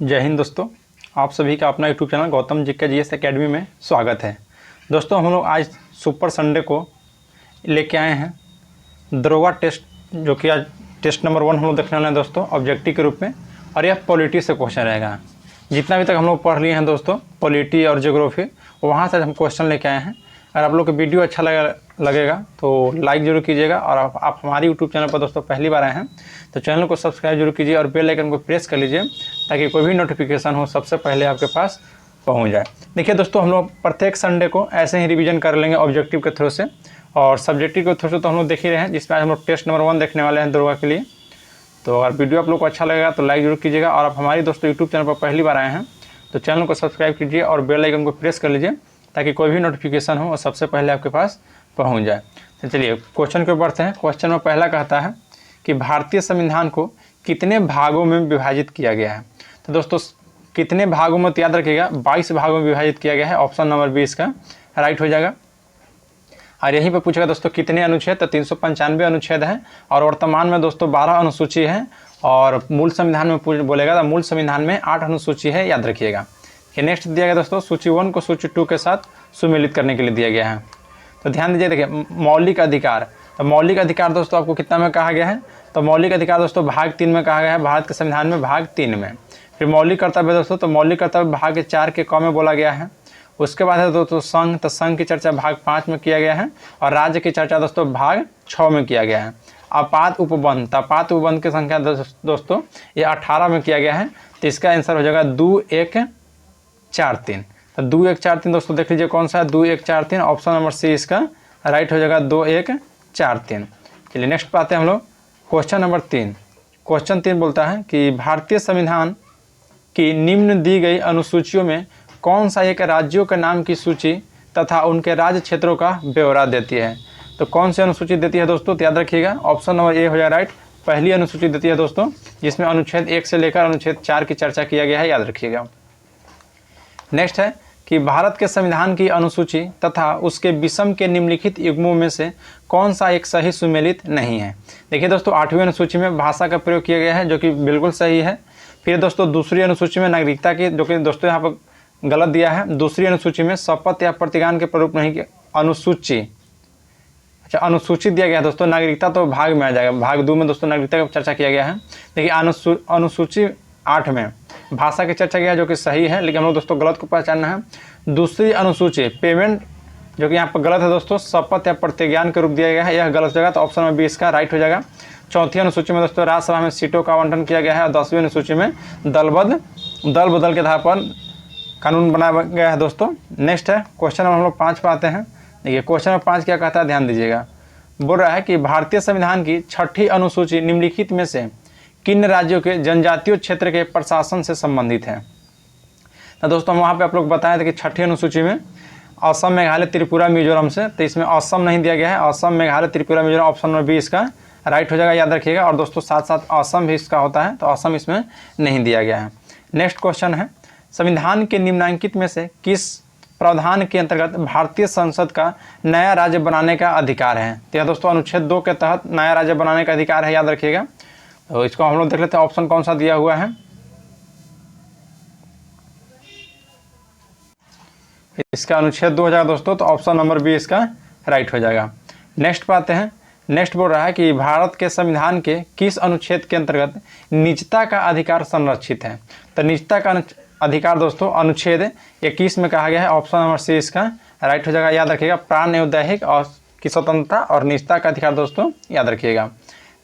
जय हिंद दोस्तों, आप सभी का अपना यूट्यूब चैनल गौतम जी के जीएस एकेडमी में स्वागत है। दोस्तों हम लोग आज सुपर संडे को लेके आए हैं दरोगा टेस्ट, जो कि आज टेस्ट नंबर 1 हम लोग देखने वाले हैं दोस्तों, ऑब्जेक्टिव के रूप में। और यह पॉलिटी से क्वेश्चन रहेगा। जितना भी तक हम लोग पढ़ लिए हैं दोस्तों पॉलिटी और ज्योग्राफी, वहाँ से हम क्वेश्चन लेके आए हैं। अगर आप लोग को वीडियो अच्छा लगेगा तो लाइक जरूर कीजिएगा। और आप हमारे यूट्यूब चैनल पर दोस्तों पहली बार आए हैं तो चैनल को सब्सक्राइब जरूर कीजिए और बेल आइकन को प्रेस कर लीजिए, ताकि कोई भी नोटिफिकेशन हो सबसे पहले आपके पास पहुंच जाए। देखिए दोस्तों, हम लोग प्रत्येक संडे को ऐसे ही रिवीजन कर लेंगे ऑब्जेक्टिव के थ्रू से, और सब्जेक्टिव के थ्रू से तो हम लोग देख ही रहे हैं, जिसमें आज हम लोग टेस्ट नंबर 1 देखने वाले हैं दरोगा के लिए। तो अगर वीडियो आप लोग को अच्छा लगेगा तो लाइक जरूर कीजिएगा। और आप हमारी दोस्तों यूट्यूब चैनल पर पहली बार आए हैं तो चैनल को सब्सक्राइब कीजिए और बेल आइकन को प्रेस कर लीजिए, ताकि कोई भी नोटिफिकेशन हो और सबसे पहले आपके पास पहुंच जाए। तो चलिए क्वेश्चन के ऊपर बढ़ते हैं। क्वेश्चन में पहला कहता है कि भारतीय संविधान को कितने भागों में विभाजित किया गया है। तो दोस्तों कितने भागों में, तो याद रखिएगा 22 भागों में विभाजित किया गया है। ऑप्शन नंबर 20 का राइट हो जाएगा। और यहीं पर पूछेगा दोस्तों कितने अनुच्छेद, तो 395 अनुच्छेद है। और वर्तमान में दोस्तों 12 अनुसूची है। और मूल संविधान में बोलेगा तो मूल संविधान में 8 अनुसूची है, याद रखिएगा। नेक्स्ट दिया गया दोस्तों, सूची 1 को सूची 2 के साथ सुमेलित करने के लिए दिया गया है। तो ध्यान दीजिए, देखिए मौलिक अधिकार। तो मौलिक अधिकार दोस्तों आपको कितना में कहा गया है, तो मौलिक अधिकार दोस्तों भाग 3 में कहा गया है, भारत के संविधान में भाग 3 में। फिर मौलिक कर्तव्य दोस्तों, तो मौलिक कर्तव्य भाग 4 के क में बोला गया है। उसके बाद है दोस्तों संघ, तो संघ की चर्चा भाग 5 में किया गया है। और राज्य की चर्चा दोस्तों भाग 6 में किया गया है। आपात उपबंध, तो आपात उपबंध की संख्या दोस्तों ये 18 में किया गया है। तो इसका आंसर हो जाएगा 2143। तो 2143 दोस्तों देख लीजिए कौन सा है, 2143। ऑप्शन नंबर सी इसका राइट हो जाएगा 2143। चलिए नेक्स्ट पे आते हैं हम लोग क्वेश्चन नंबर 3। क्वेश्चन 3 बोलता है कि भारतीय संविधान की निम्न दी गई अनुसूचियों में कौन सा एक राज्यों के नाम की सूची तथा उनके राज्य क्षेत्रों का ब्यौरा देती है। तो कौन सी अनुसूची देती है दोस्तों, तो याद रखिएगा ऑप्शन नंबर ए हो जाएगा राइट। पहली अनुसूची देती है दोस्तों, जिसमें अनुच्छेद 1 से लेकर अनुच्छेद 4 की चर्चा किया गया है, याद रखिएगा। नेक्स्ट है कि भारत के संविधान की अनुसूची तथा उसके विषम के निम्नलिखित युग्मों में से कौन सा एक सही सुमेलित नहीं है। देखिए दोस्तों 8वीं अनुसूची में भाषा का प्रयोग किया गया है, जो कि बिल्कुल सही है। फिर दोस्तों दूसरी अनुसूची में नागरिकता की, जो कि दोस्तों यहाँ पर गलत दिया है। दूसरी अनुसूची में शपथ या प्रतिज्ञान के प्रारूप नहीं की अनुसूची, अच्छा अनुसूचित दिया गया है दोस्तों। नागरिकता तो भाग में आ जाएगा, भाग 2 में दोस्तों नागरिकता की चर्चा किया गया है। देखिए अनुसूची 8 में भाषा की चर्चा किया है, जो कि सही है, लेकिन हम लोग दोस्तों गलत को पहचानना है। दूसरी अनुसूची पेमेंट, जो कि यहाँ पर गलत है दोस्तों, शपथ या प्रतिज्ञान के रूप दिया गया है, यह गलत जगह। तो ऑप्शन नंबर 20 का राइट हो जाएगा। चौथी अनुसूची में दोस्तों राज्यसभा में सीटों का आवंटन किया गया है। और 10वीं अनुसूची में दल बदल के आधार पर कानून बनाया गया है दोस्तों। नेक्स्ट है क्वेश्चन नंबर हम लोग 5 पे आते हैं। देखिए क्वेश्चन नंबर 5 क्या कहता है, ध्यान दीजिएगा। बोल रहा है कि भारतीय संविधान की 6ठी अनुसूची निम्नलिखित में से किन राज्यों के जनजातीय क्षेत्र के प्रशासन से संबंधित है। तो दोस्तों हम वहाँ पे आप लोग बताए थे कि 6ठी अनुसूची में असम, मेघालय, त्रिपुरा, मिजोरम से, तो इसमें असम नहीं दिया गया है। असम, मेघालय, त्रिपुरा, मिजोरम ऑप्शन नंबर 20 का राइट हो जाएगा, याद रखिएगा। और दोस्तों साथ साथ असम भी इसका होता है, तो असम इसमें नहीं दिया गया है। नेक्स्ट क्वेश्चन है, संविधान के निम्नांकित में से किस प्रावधान के अंतर्गत भारतीय संसद का नया राज्य बनाने का अधिकार है। तो यह दोस्तों अनुच्छेद 2 के तहत नया राज्य बनाने का अधिकार है, याद रखिएगा। तो इसको हम लोग देख लेते हैं ऑप्शन कौन सा दिया हुआ है। इसका अनुच्छेद 2 हो जाएगा दोस्तों, तो ऑप्शन नंबर 20 का राइट हो जाएगा। नेक्स्ट पे आते हैं। नेक्स्ट बोल रहा है कि भारत के संविधान के किस अनुच्छेद के अंतर्गत निजता का अधिकार संरक्षित है। तो निजता का अधिकार दोस्तों अनुच्छेद 21 में कहा गया है। ऑप्शन नंबर सी इसका राइट हो जाएगा, याद रखिएगा। प्राण एवं दैहिक और की स्वतंत्रता और निजता का अधिकार दोस्तों याद रखिएगा।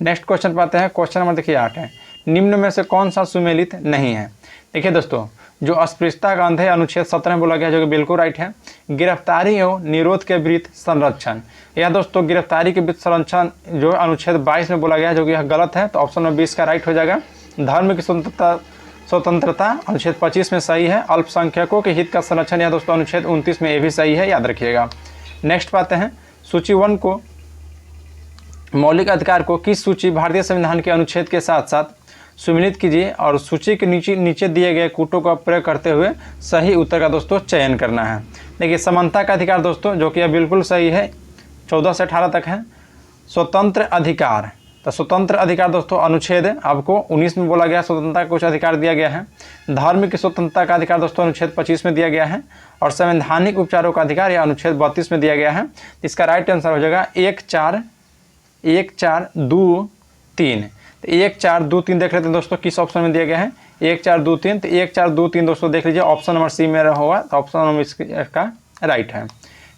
नेक्स्ट क्वेश्चन पाते हैं। क्वेश्चन नंबर देखिए 8 है, निम्न में से कौन सा सुमेलित नहीं है। देखिए दोस्तों जो अस्पृश्यता का अंत है अनुच्छेद 17 में बोला गया है, जो कि बिल्कुल राइट है। गिरफ्तारी एवं निरोध के विरुद्ध संरक्षण, यह दोस्तों गिरफ्तारी के विरुद्ध संरक्षण जो अनुच्छेद 22 में बोला गया है, जो कि यह गलत है। तो ऑप्शन नंबर 20 का राइट हो जाएगा। धर्म की स्वतंत्रता अनुच्छेद 25 में सही है। अल्पसंख्यकों के हित का संरक्षण यह दोस्तों अनुच्छेद 29 में ये भी सही है, याद रखिएगा। नेक्स्ट पाते हैं सूची 1 को, मौलिक अधिकार को किस सूची भारतीय संविधान के अनुच्छेद के साथ साथ सुमेलित कीजिए और सूची के नीचे दिए गए कूटों का प्रयोग करते हुए सही उत्तर का दोस्तों चयन करना है। देखिए समानता का अधिकार दोस्तों, जो कि यह बिल्कुल सही है, 14 से 18 तक है। स्वतंत्र अधिकार, तो स्वतंत्र अधिकार दोस्तों अनुच्छेद आपको 19 में बोला गया, स्वतंत्रता का कुछ अधिकार दिया गया है। धार्मिक स्वतंत्रता का अधिकार दोस्तों अनुच्छेद 25 में दिया गया है। और संवैधानिक उपचारों का अधिकार यह अनुच्छेद 32 में दिया गया है। इसका राइट आंसर हो जाएगा 1 4 2 3। तो 1 4 2 3 देख लेते हैं दोस्तों किस ऑप्शन में दिया गया है, 1 4 2 3। तो 1 4 2 3 दोस्तों देख लीजिए ऑप्शन नंबर सी में होगा, तो ऑप्शन नंबर इसका राइट है।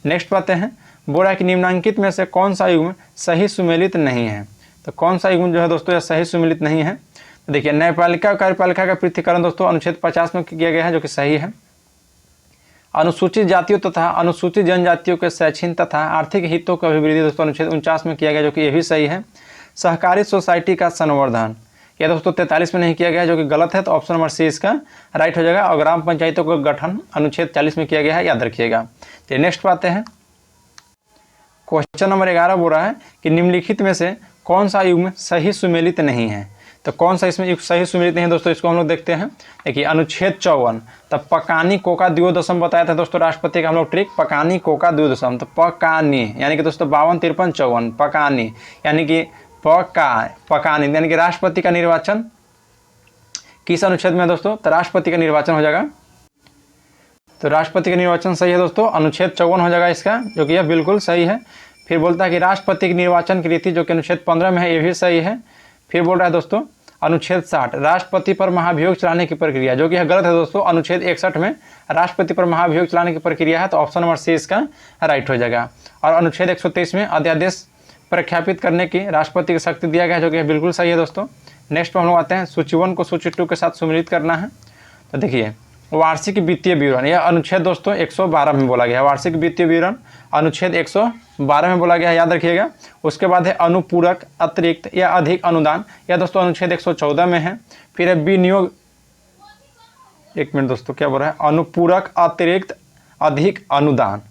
नेक्स्ट बात है, बोला है कि निम्नांकित में से कौन सा युग्म सही सुमेलित नहीं है। तो कौन सा युग्म जो है दोस्तों यह सही सुमेलित नहीं है। तो देखिए न्यायपालिका और कार्यपालिका का पृथक्करण दोस्तों अनुच्छेद 50 में किया गया है, जो कि सही है। अनुसूचित जातियों तथा अनुसूचित जनजातियों के शैक्षणिक तथा आर्थिक हितों की अभिवृद्धि दोस्तों अनुच्छेद 49 में किया गया, जो कि ये भी सही है। सहकारी सोसाइटी का संवर्धन यह दोस्तों 43 में नहीं किया गया है, जो कि गलत है। तो ऑप्शन नंबर सी इसका राइट हो जाएगा। और ग्राम पंचायतों का गठन अनुच्छेद 40 में किया गया है, याद रखिएगा। चलिए नेक्स्ट बात है, क्वेश्चन नंबर 11 बोल रहा है कि निम्नलिखित में से कौन सा युग्म सही सुमेलित नहीं है। तो कौन सा इसमें सही सुमेलित नहीं है दोस्तों, इसको हम लोग देखते हैं। देखिए अनुच्छेद 54, तब पकानी कोका द्वियोदशम बताया था दोस्तों राष्ट्रपति का हम लोग ट्रिक, पकानी कोका द्वियोदशम। तो पकानी यानी कि दोस्तों 52 53 54, पकानी यानी कि पकानी यानी कि राष्ट्रपति का निर्वाचन किस अनुच्छेद में है दोस्तों, तो राष्ट्रपति का निर्वाचन हो जाएगा। तो राष्ट्रपति का निर्वाचन सही है दोस्तों, अनुच्छेद 54 हो जाएगा इसका, जो कि यह बिल्कुल सही है। फिर बोलता है कि राष्ट्रपति के निर्वाचन की रीति, जो कि अनुच्छेद 15 में है, ये भी सही है। फिर बोल रहा है दोस्तों अनुच्छेद 60, राष्ट्रपति पर महाभियोग चलाने की प्रक्रिया, जो कि यह गलत है दोस्तों। अनुच्छेद 61 में राष्ट्रपति पर महाभियोग चलाने की प्रक्रिया है, तो ऑप्शन नंबर सी इसका राइट हो जाएगा। और अनुच्छेद 123 में अध्यादेश प्रख्यापित करने की राष्ट्रपति की शक्ति दिया गया है, जो कि बिल्कुल सही है दोस्तों। नेक्स्ट हम लोग आते हैं, सूची 1 को सूची 2 के साथ सम्मिलित करना है। तो देखिए वार्षिक वित्तीय विवरण, यह अनुच्छेद दोस्तों 112 में बोला गया है। वार्षिक वित्तीय विवरण अनुच्छेद 112 में बोला गया है, याद रखिएगा। उसके बाद है अनुपूरक अतिरिक्त या अधिक अनुदान, यह दोस्तों अनुच्छेद 114 में है। फिर है विनियोग, एक मिनट दोस्तों क्या बोल रहा है, अनुपूरक अतिरिक्त अधिक अनुदान।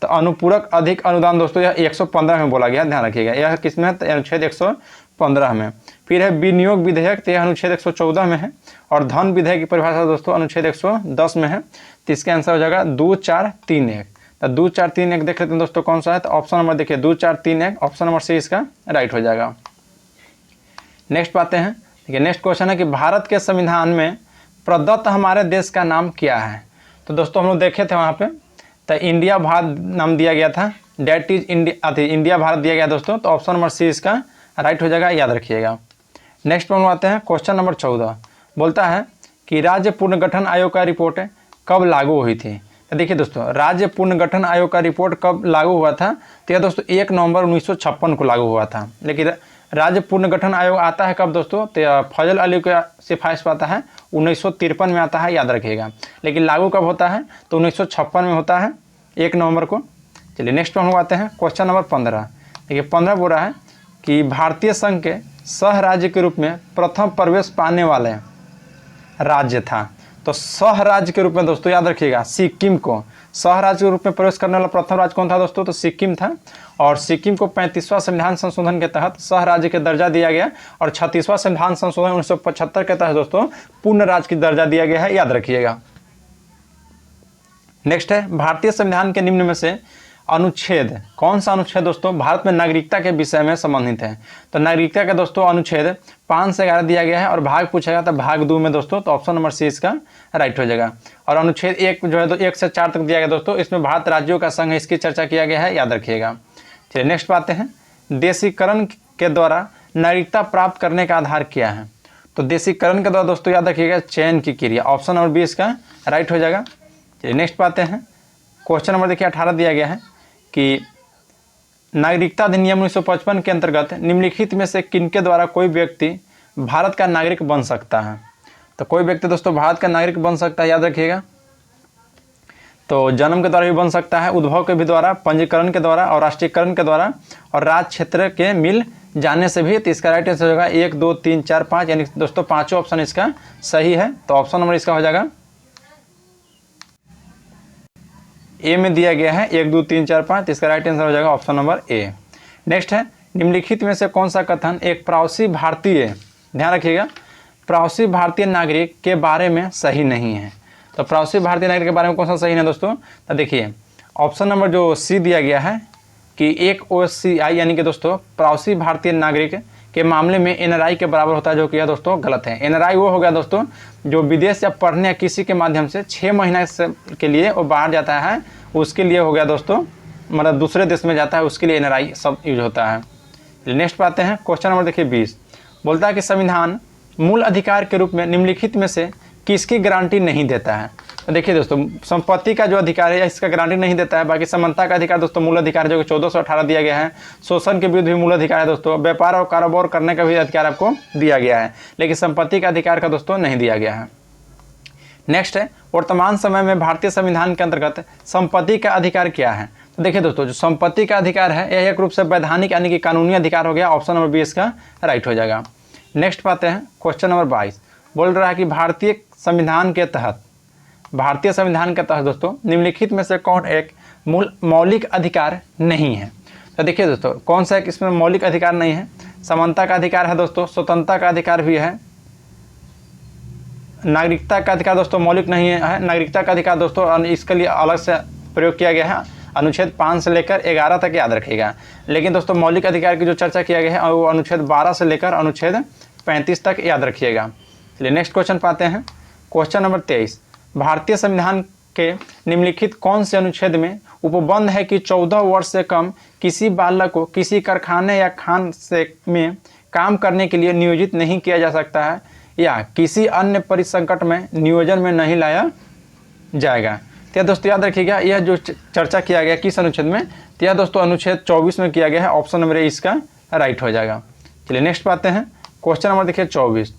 तो अनुपूरक अधिक अनुदान दोस्तों यह 115 में बोला गया, ध्यान रखिएगा। यह किस में है, अनुच्छेद 115 में। फिर है विनियोग विधेयक, तो यह अनुच्छेद 114 में है। और धन विधेयक की परिभाषा दोस्तों अनुच्छेद 110 में है। तो इसका आंसर हो जाएगा 2 4 3 1। तो 2 4 3 1 देख लेते हैं दोस्तों कौन सा है। तो ऑप्शन नंबर देखिए 2 4 3 1, ऑप्शन नंबर सी इसका राइट हो जाएगा। नेक्स्ट बातें हैं, देखिए नेक्स्ट क्वेश्चन है कि भारत के संविधान में प्रदत्त हमारे देश का नाम क्या है। तो दोस्तों हम लोग देखे थे वहाँ पे, तो इंडिया भारत नाम दिया गया था, डेट इज इंडिया भारत दिया गया दोस्तों। तो ऑप्शन नंबर सी इसका राइट हो जाएगा, याद रखिएगा। नेक्स्ट हम आते हैं क्वेश्चन नंबर 14, बोलता है कि राज्य पुनर्गठन आयोग का रिपोर्ट कब लागू हुई थी। तो देखिए दोस्तों राज्य पुनर्गठन आयोग का रिपोर्ट कब लागू हुआ था, तो यह दोस्तों 1 नवंबर 1956 को लागू हुआ था। लेकिन राज्य पुनर्गठन आयोग आता है कब दोस्तों, तो फजल अली के सिफारिश पर आता है 1953 में आता है, याद रखिएगा। लेकिन लागू कब होता है, तो 1956 में होता है 1 नवंबर को। चलिए नेक्स्ट हम लोग आते हैं क्वेश्चन नंबर 15। देखिए 15 बोल रहा है कि भारतीय संघ के सह राज्य के रूप में प्रथम प्रवेश पाने वाले राज्य था। तो सह राज्य के रूप में दोस्तों याद रखिएगा सिक्किम को सह राज्य के रूप में प्रवेश करने वाला प्रथम राज्य कौन था दोस्तों, तो सिक्किम था। और सिक्किम को 35वां संविधान संशोधन के तहत सह राज्य के दर्जा दिया गया। और 36वां संविधान संशोधन 1975 के तहत दोस्तों पूर्ण राज्य की दर्जा दिया गया है, याद रखिएगा। नेक्स्ट है भारतीय संविधान के निम्न में से अनुच्छेद, कौन सा अनुच्छेद दोस्तों भारत में नागरिकता के विषय में संबंधित है। तो नागरिकता का दोस्तों अनुच्छेद 5 से 11 दिया गया है। और भाग पूछेगा तो भाग 2 में दोस्तों, तो ऑप्शन नंबर सी इसका राइट हो जाएगा। और अनुच्छेद 1 जो है तो 1 से 4 तक दिया गया दोस्तों, इसमें भारत राज्यों का संघ है, इसकी चर्चा किया गया है, याद रखिएगा। चलिए नेक्स्ट बातें हैं, देशीकरण के द्वारा नागरिकता प्राप्त करने का आधार क्या है। तो देशीकरण के द्वारा दोस्तों याद रखिएगा चयन की क्रिया, ऑप्शन नंबर बी इसका राइट हो जाएगा। चलिए नेक्स्ट बातें हैं, क्वेश्चन नंबर देखिए 18 दिया गया है कि नागरिकता अधिनियम 1955 के अंतर्गत निम्नलिखित में से किनके द्वारा कोई व्यक्ति भारत का नागरिक बन सकता है। तो कोई व्यक्ति दोस्तों भारत का नागरिक बन सकता है, याद रखिएगा। तो जन्म के द्वारा भी बन सकता है, उद्भव के भी द्वारा, पंजीकरण के द्वारा और राष्ट्रीयकरण के द्वारा और राज्य क्षेत्र के मिल जाने से भी। तो इसका राइट आंसर होगा 1 2 3 4 5, यानी दोस्तों पाँचों ऑप्शन इसका सही है। तो ऑप्शन नंबर इसका हो जाएगा ए में दिया गया है 1 2 3 4 5, इसका राइट आंसर हो जाएगा ऑप्शन नंबर ए। नेक्स्ट है निम्नलिखित में से कौन सा कथन एक प्रवासी भारतीय, ध्यान रखिएगा, प्रवासी भारतीय नागरिक के बारे में सही नहीं है। तो प्रवासी भारतीय नागरिक के बारे में कौन सा सही है दोस्तों, तो देखिए ऑप्शन नंबर जो सी दिया गया है कि एक OCI यानी कि दोस्तों प्रवासी भारतीय नागरिक के मामले में एनआरआई के बराबर होता है, जो कि यह दोस्तों गलत है। एनआरआई वो हो गया दोस्तों जो विदेश या पढ़ने या किसी के माध्यम से 6 महीने के लिए वो बाहर जाता है, उसके लिए हो गया दोस्तों, मतलब दूसरे देश में जाता है, उसके लिए एनआरआई सब यूज होता है। नेक्स्ट पाते हैं क्वेश्चन नंबर देखिए 20, बोलता है कि संविधान मूल अधिकार के रूप में निम्नलिखित में से किसकी गारंटी नहीं देता है। तो देखिए दोस्तों, संपत्ति का जो अधिकार है इसका गारंटी नहीं देता है। बाकी समानता का अधिकार दोस्तों मूल अधिकार जो कि 1418 दिया गया है। शोषण के विरुद्ध भी मूल अधिकार है दोस्तों। व्यापार और कारोबार करने का भी अधिकार आपको दिया गया है, लेकिन संपत्ति का अधिकार का दोस्तों नहीं दिया गया है। नेक्स्ट है, वर्तमान समय में भारतीय संविधान के अंतर्गत संपत्ति का अधिकार क्या है। तो देखिए दोस्तों, जो संपत्ति का अधिकार है यह एक रूप से वैधानिक यानी कि कानूनी अधिकार हो गया। ऑप्शन नंबर 20 का राइट हो जाएगा। नेक्स्ट पाते हैं क्वेश्चन नंबर 22, बोल रहा है कि भारतीय संविधान के तहत दोस्तों निम्नलिखित में से कौन एक मौलिक अधिकार नहीं है। तो देखिए दोस्तों, कौन सा एक इसमें मौलिक अधिकार नहीं है। समानता का अधिकार है दोस्तों, स्वतंत्रता का अधिकार भी है, नागरिकता का अधिकार दोस्तों मौलिक नहीं है। नागरिकता का अधिकार दोस्तों इसके लिए अलग से प्रयोग किया गया है, अनुच्छेद 5 से लेकर 11 तक याद रखिएगा। लेकिन दोस्तों मौलिक अधिकार की जो चर्चा किया गया है वो अनुच्छेद 12 से लेकर अनुच्छेद 35 तक याद रखिएगा। चलिए नेक्स्ट क्वेश्चन पाते हैं। क्वेश्चन नंबर 23, भारतीय संविधान के निम्नलिखित कौन से अनुच्छेद में उपबंध है कि 14 वर्ष से कम किसी बालक को किसी कारखाने या खान से में काम करने के लिए नियोजित नहीं किया जा सकता है या किसी अन्य परिसंकट में नियोजन में नहीं लाया जाएगा। तो दोस्तों याद रखिएगा, यह जो चर्चा किया गया किस अनुच्छेद में, तो यह दोस्तों अनुच्छेद 24 में किया गया है। ऑप्शन नंबर ए इसका राइट हो जाएगा। चलिए नेक्स्ट पाते हैं। क्वेश्चन नंबर देखिए 24,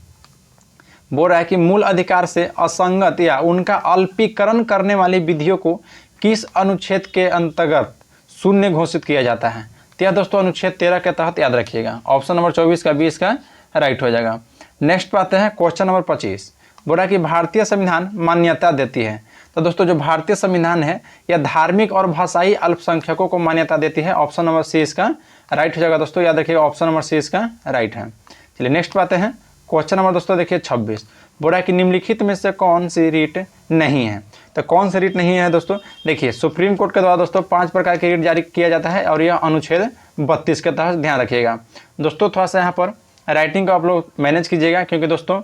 बोल रहा है कि मूल अधिकार से असंगत या उनका अल्पीकरण करने वाली विधियों को किस अनुच्छेद के अंतर्गत शून्य घोषित किया जाता है। तो यह दोस्तों अनुच्छेद 13 के तहत याद रखिएगा। ऑप्शन नंबर 24 का 20 का राइट हो जाएगा। नेक्स्ट पाते हैं क्वेश्चन नंबर 25, बोल रहा है कि भारतीय संविधान मान्यता देती है। तो दोस्तों जो भारतीय संविधान है यह धार्मिक और भाषाई अल्पसंख्यकों को मान्यता देती है। ऑप्शन नंबर सी इसका राइट हो जाएगा दोस्तों, याद रखिएगा ऑप्शन नंबर सी इसका राइट है। चलिए नेक्स्ट पाते हैं। क्वेश्चन नंबर दोस्तों देखिए 26, बोल रहा है कि निम्नलिखित में से कौन सी रीट नहीं है। तो कौन सी रीट नहीं है दोस्तों, देखिए सुप्रीम कोर्ट के द्वारा दोस्तों 5 प्रकार की रीट जारी किया जाता है और यह अनुच्छेद 32 के तहत ध्यान रखिएगा। दोस्तों थोड़ा सा यहाँ पर राइटिंग को आप लोग मैनेज कीजिएगा, क्योंकि दोस्तों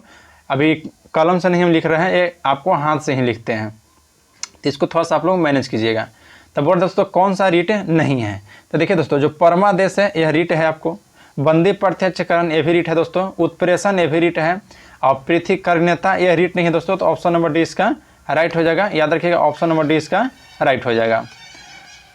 अभी कलम से नहीं हम लिख रहे हैं, ये आपको हाथ से ही लिखते हैं, तो इसको थोड़ा सा आप लोग मैनेज कीजिएगा। तो बोल दोस्तों कौन सा रीट नहीं है। तो देखिए दोस्तों, जो परमादेश है यह रीट है आपको, बंदी प्रत्यक्षकरण ये भी रीट है दोस्तों, उत्प्रेषण ये भी रीट है, और पृथक्करणीयता यह रीट नहीं है दोस्तों। तो ऑप्शन नंबर डी इसका राइट हो जाएगा, याद रखिएगा ऑप्शन नंबर डी इसका राइट हो जाएगा।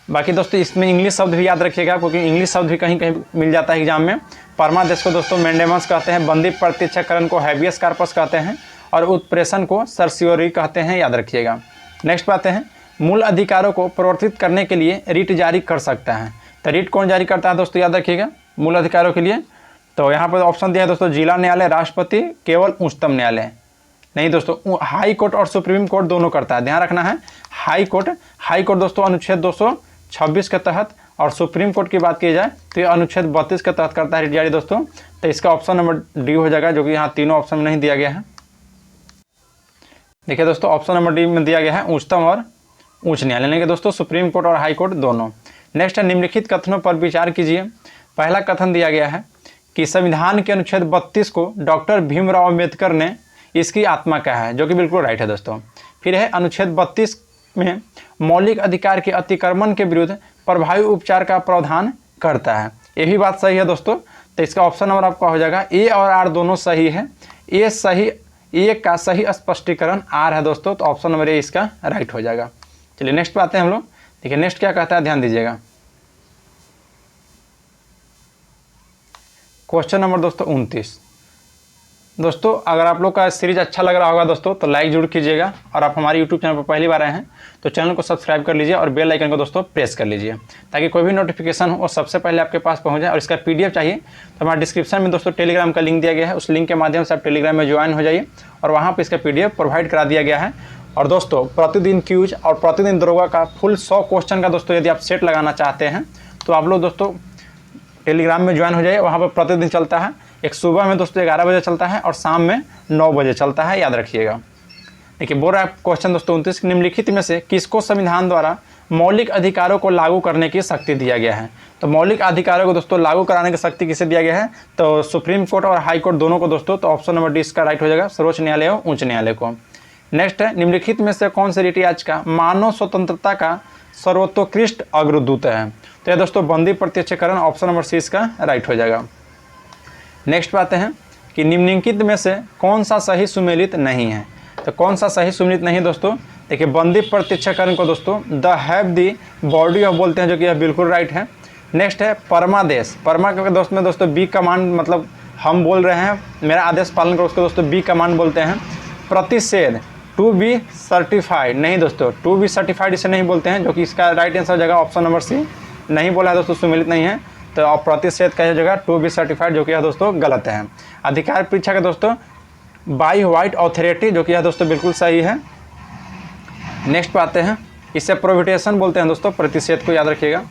बाकी दोस्तों इसमें इंग्लिश शब्द भी याद रखिएगा, क्योंकि इंग्लिश शब्द भी कहीं कहीं मिल जाता है एग्जाम में। परमादेश को दोस्तों मैंडेमस कहते हैं, बंदी प्रत्यक्षकरण को हैबियस कार्पस कहते हैं, और उत्प्रेषण को सर्सियोरी कहते हैं, याद रखिएगा। नेक्स्ट पाते हैं, मूल अधिकारों को प्रवर्तित करने के लिए रीट जारी कर सकता है। तो रीट कौन जारी करता है दोस्तों, याद रखिएगा मूल अधिकारों के लिए। तो यहाँ पर ऑप्शन दिया है दोस्तों, जिला न्यायालय, राष्ट्रपति, केवल उच्चतम न्यायालय नहीं दोस्तों, हाई कोर्ट और सुप्रीम कोर्ट दोनों करता है, ध्यान रखना है। हाई कोर्ट दोस्तों अनुच्छेद 226 के तहत, और सुप्रीम कोर्ट की बात की जाए तो ये अनुच्छेद 32 के तहत करता है रीट जारी दोस्तों। तो इसका ऑप्शन नंबर डी हो जाएगा, जो कि यहाँ तीनों ऑप्शन में नहीं दिया गया है। देखिए दोस्तों ऑप्शन नंबर डी में दिया गया है उच्चतम और उच्च न्यायालय, यानी कि दोस्तों सुप्रीम कोर्ट और हाई कोर्ट दोनों। नेक्स्ट है, निम्नलिखित कथनों पर विचार कीजिए। पहला कथन दिया गया है कि संविधान के अनुच्छेद 32 को डॉक्टर भीमराव अंबेडकर ने इसकी आत्मा कहा है, जो कि बिल्कुल राइट है दोस्तों। फिर है, अनुच्छेद 32 में मौलिक अधिकार के अतिक्रमण के विरुद्ध प्रभावी उपचार का प्रावधान करता है, ये भी बात सही है दोस्तों। तो इसका ऑप्शन नंबर आपका हो जाएगा ए और आर दोनों सही है। ए का सही स्पष्टीकरण आर है दोस्तों, तो ऑप्शन नंबर ए इसका राइट हो जाएगा। चलिए नेक्स्ट पे आते हैं हम लोग। देखिए नेक्स्ट क्या कहता है, ध्यान दीजिएगा। क्वेश्चन नंबर दोस्तों 29। दोस्तों अगर आप लोग का सीरीज अच्छा लग रहा होगा दोस्तों तो लाइक जरूर कीजिएगा, और आप हमारे यूट्यूब चैनल पर पहली बार आए हैं तो चैनल को सब्सक्राइब कर लीजिए और बेल आइकन को दोस्तों प्रेस कर लीजिए, ताकि कोई भी नोटिफिकेशन हो वो सबसे पहले आपके पास पहुंच जाए। और इसका पीडीएफ चाहिए तो हमारे डिस्क्रिप्शन में दोस्तों टेलीग्राम का लिंक दिया गया है, उस लिंक के माध्यम से आप टेलीग्राम में ज्वाइन हो जाइए, और वहाँ पर इसका पीडीएफ प्रोवाइड करा दिया गया है। और दोस्तों प्रतिदिन क्यूज और प्रतिदिन दरोगा का फुल 100 क्वेश्चन का दोस्तों यदि आप सेट लगाना चाहते हैं तो आप लोग दोस्तों टेलीग्राम में ज्वाइन हो जाइए, वहाँ पर प्रतिदिन चलता है। एक सुबह में दोस्तों 11 बजे चलता है और शाम में 9 बजे चलता है, याद रखिएगा। देखिए बोल रहा है क्वेश्चन दोस्तों 29, निम्नलिखित में से किसको संविधान द्वारा मौलिक अधिकारों को लागू करने की शक्ति दिया गया है। तो मौलिक अधिकारों को दोस्तों लागू कराने की शक्ति किसे दिया गया है? तो सुप्रीम कोर्ट और हाई कोर्ट दोनों को दोस्तों। तो ऑप्शन नंबर डी इसका राइट हो जाएगा, सर्वोच्च न्यायालय और उच्च न्यायालय को। नेक्स्ट है, निम्नलिखित में से कौन से रीति याचिका मानव स्वतंत्रता का सर्वोत्कृष्ट अग्रदूत है? तो यह दोस्तों बंदी प्रत्यक्षीकरण, ऑप्शन नंबर सी इसका राइट हो जाएगा। नेक्स्ट बात है कि निम्नलिखित में से कौन सा सही सुमेलित नहीं है? तो कौन सा सही सुमेलित नहीं है दोस्तों? देखिए, बंदी प्रत्यक्षीकरण को दोस्तों the have the body of बोलते हैं, जो कि यह बिल्कुल राइट है। नेक्स्ट है परमादेश। परमा के दोस्त में दोस्तों बी कमांड, मतलब हम बोल रहे हैं मेरा आदेश पालन करो, उसको दोस्तों बी कमांड बोलते हैं। प्रतिषेध टू बी सर्टिफाइड नहीं दोस्तों, टू बी सर्टिफाइड इसे नहीं बोलते हैं, जो कि इसका राइट आंसर हो जाएगा ऑप्शन नंबर सी। नहीं बोला है दोस्तों, सुमेलित नहीं है। तो अब प्रतिषेध का जगह टू बी सर्टिफाइड, जो कि यह दोस्तों गलत है। अधिकार परीक्षा का दोस्तों बाई व्हाइट ऑथोरिटी, जो कि यह दोस्तों बिल्कुल सही है। नेक्स्ट पे आते हैं, इसे प्रोहिबिटेशन बोलते हैं दोस्तों, प्रतिषेध को याद रखिएगा।